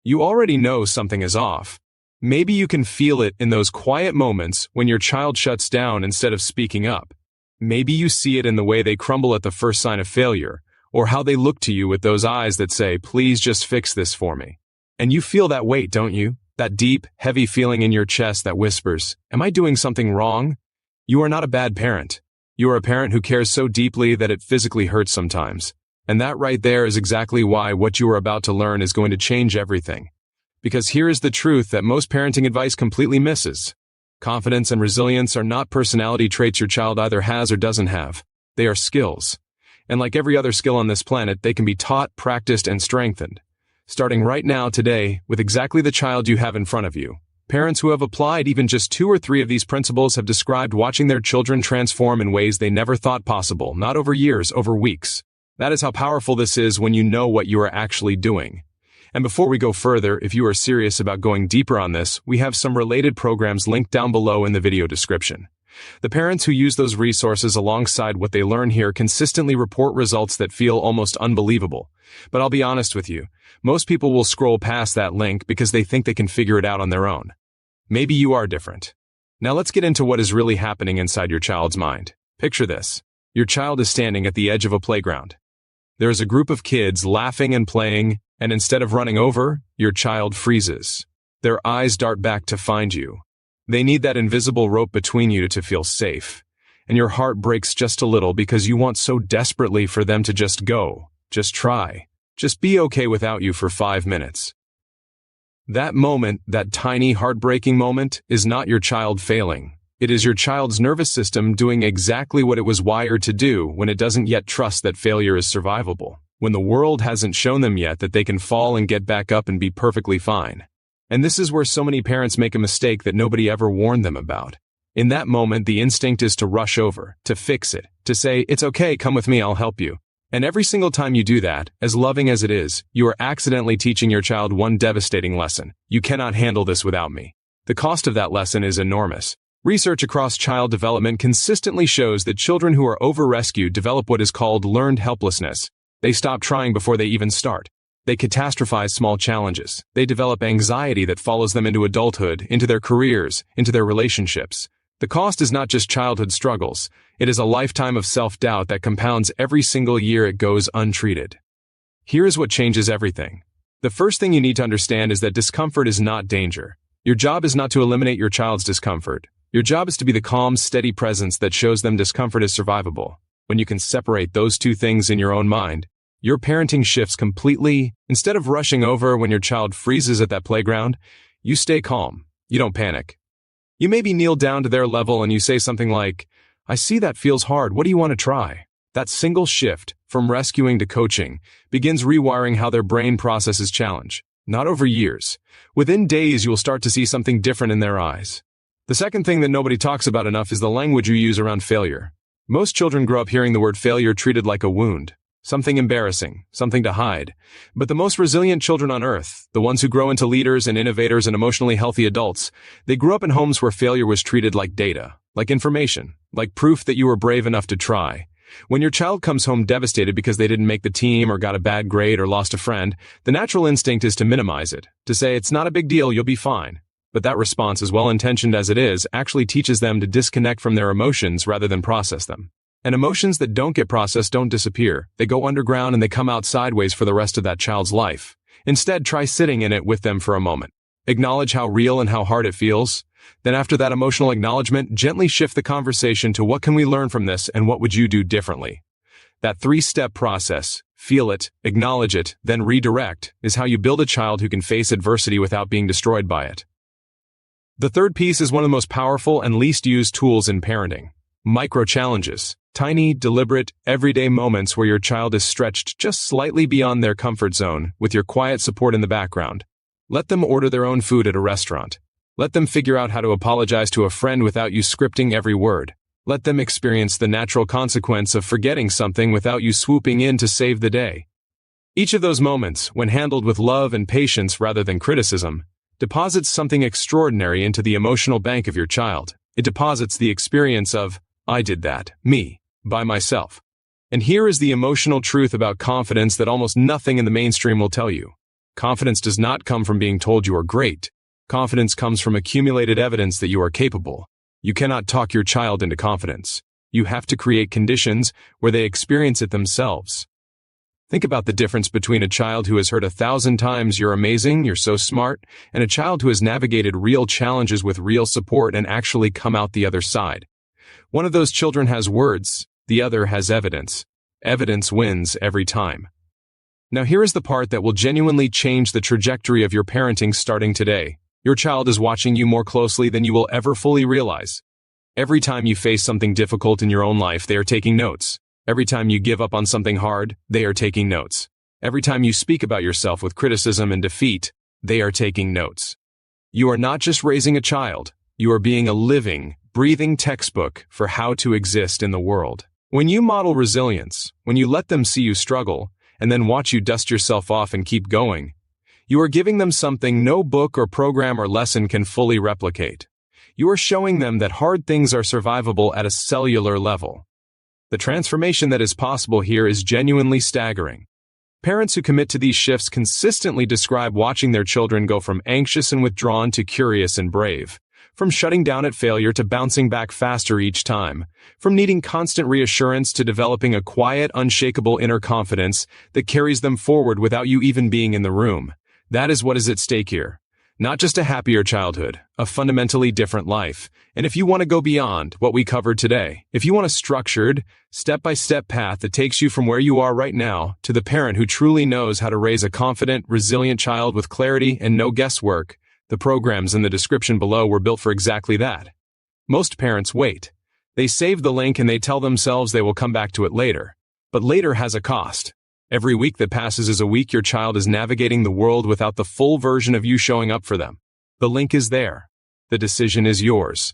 You already know something is off. Maybe you can feel it in those quiet moments when your child shuts down instead of speaking up. Maybe you see it in the way they crumble at the first sign of failure, or how they look to you with those eyes that say, "Please just fix this for me." And you feel that weight, don't you? That deep, heavy feeling in your chest that whispers, "Am I doing something wrong?" You are not a bad parent. You are a parent who cares so deeply that it physically hurts sometimes. And that right there is exactly why what you are about to learn is going to change everything. Because here is the truth that most parenting advice completely misses. Confidence and resilience are not personality traits your child either has or doesn't have. They are skills. And like every other skill on this planet, they can be taught, practiced, and strengthened. Starting right now, today, with exactly the child you have in front of you. Parents who have applied even just 2 or 3 of these principles have described watching their children transform in ways they never thought possible, not over years, over weeks. That is how powerful this is when you know what you are actually doing. And before we go further, if you are serious about going deeper on this, we have some related programs linked down below in the video description. The parents who use those resources alongside what they learn here consistently report results that feel almost unbelievable. But I'll be honest with you, most people will scroll past that link because they think they can figure it out on their own. Maybe you are different. Now let's get into what is really happening inside your child's mind. Picture this. Your child is standing at the edge of a playground. There is a group of kids laughing and playing, and instead of running over, your child freezes. Their eyes dart back to find you. They need that invisible rope between you to feel safe. And your heart breaks just a little because you want so desperately for them to just go, just try, just be okay without you for 5 minutes. That moment, that tiny heartbreaking moment, is not your child failing. It is your child's nervous system doing exactly what it was wired to do when it doesn't yet trust that failure is survivable, when the world hasn't shown them yet that they can fall and get back up and be perfectly fine. And this is where so many parents make a mistake that nobody ever warned them about. In that moment, the instinct is to rush over, to fix it, to say, "It's okay, come with me, I'll help you." And every single time you do that, as loving as it is, you are accidentally teaching your child one devastating lesson. You cannot handle this without me. The cost of that lesson is enormous. Research across child development consistently shows that children who are over-rescued develop what is called learned helplessness. They stop trying before they even start. They catastrophize small challenges. They develop anxiety that follows them into adulthood, into their careers, into their relationships. The cost is not just childhood struggles. It is a lifetime of self-doubt that compounds every single year it goes untreated. Here is what changes everything. The first thing you need to understand is that discomfort is not danger. Your job is not to eliminate your child's discomfort. Your job is to be the calm, steady presence that shows them discomfort is survivable. When you can separate those two things in your own mind, your parenting shifts completely. Instead of rushing over when your child freezes at that playground, you stay calm. You don't panic. You maybe kneel down to their level and you say something like, "I see that feels hard. What do you want to try?" That single shift, from rescuing to coaching, begins rewiring how their brain processes challenge. Not over years. Within days, you'll start to see something different in their eyes. The second thing that nobody talks about enough is the language you use around failure. Most children grow up hearing the word failure treated like a wound. Something embarrassing, something to hide. But the most resilient children on earth, the ones who grow into leaders and innovators and emotionally healthy adults, they grew up in homes where failure was treated like data, like information, like proof that you were brave enough to try. When your child comes home devastated because they didn't make the team or got a bad grade or lost a friend, the natural instinct is to minimize it, to say it's not a big deal, you'll be fine. But that response, as well-intentioned as it is, actually teaches them to disconnect from their emotions rather than process them. And emotions that don't get processed don't disappear. They go underground and they come out sideways for the rest of that child's life. Instead, try sitting in it with them for a moment. Acknowledge how real and how hard it feels. Then after that emotional acknowledgement, gently shift the conversation to what can we learn from this and what would you do differently. That 3-step process, feel it, acknowledge it, then redirect, is how you build a child who can face adversity without being destroyed by it. The third piece is one of the most powerful and least used tools in parenting. Micro-challenges. Tiny, deliberate, everyday moments where your child is stretched just slightly beyond their comfort zone with your quiet support in the background. Let them order their own food at a restaurant. Let them figure out how to apologize to a friend without you scripting every word. Let them experience the natural consequence of forgetting something without you swooping in to save the day. Each of those moments, when handled with love and patience rather than criticism, deposits something extraordinary into the emotional bank of your child. It deposits the experience of, "I did that, me, by myself." And here is the emotional truth about confidence that almost nothing in the mainstream will tell you. Confidence does not come from being told you are great. Confidence comes from accumulated evidence that you are capable. You cannot talk your child into confidence. You have to create conditions where they experience it themselves. Think about the difference between a child who has heard 1,000 times "you're amazing, you're so smart," and a child who has navigated real challenges with real support and actually come out the other side. One of those children has words, the other has evidence. Evidence wins every time. Now here is the part that will genuinely change the trajectory of your parenting starting today. Your child is watching you more closely than you will ever fully realize. Every time you face something difficult in your own life, they are taking notes. Every time you give up on something hard, they are taking notes. Every time you speak about yourself with criticism and defeat, they are taking notes. You are not just raising a child, you are being a living, breathing textbook for how to exist in the world. When you model resilience, when you let them see you struggle, and then watch you dust yourself off and keep going, you are giving them something no book or program or lesson can fully replicate. You are showing them that hard things are survivable at a cellular level. The transformation that is possible here is genuinely staggering. Parents who commit to these shifts consistently describe watching their children go from anxious and withdrawn to curious and brave, from shutting down at failure to bouncing back faster each time, from needing constant reassurance to developing a quiet, unshakable inner confidence that carries them forward without you even being in the room. That is what is at stake here. Not just a happier childhood, a fundamentally different life. And if you want to go beyond what we covered today, if you want a structured, step-by-step path that takes you from where you are right now to the parent who truly knows how to raise a confident, resilient child with clarity and no guesswork, the programs in the description below were built for exactly that. Most parents wait. They save the link and they tell themselves they will come back to it later. But later has a cost. Every week that passes is a week your child is navigating the world without the full version of you showing up for them. The link is there. The decision is yours.